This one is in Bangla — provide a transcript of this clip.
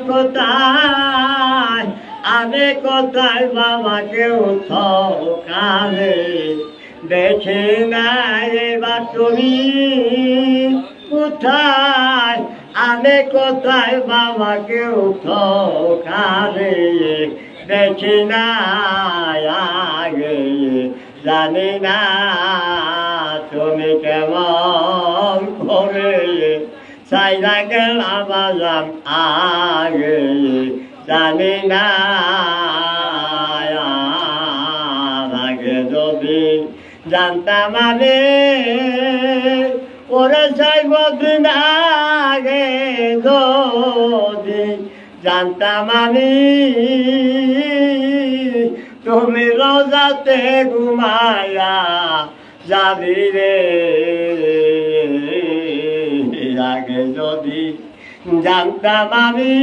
কোথায় আমি কোথায় বাবাকে কালে দেখে নাই এবার তুমি কোথায় আমি কোথায় বাবাকে কালে দেখি নাই আগে জানি না তুমি কেমন করে চাইলা গেলাম বাজাম আগে জানি না আগে যদি জানতাম আমি ওরে চাইব দিন আগে যদি জানতাম আমি তুমি রোজাতে ঘুমায়া যাবি রে আগে যদি জানতাম আমি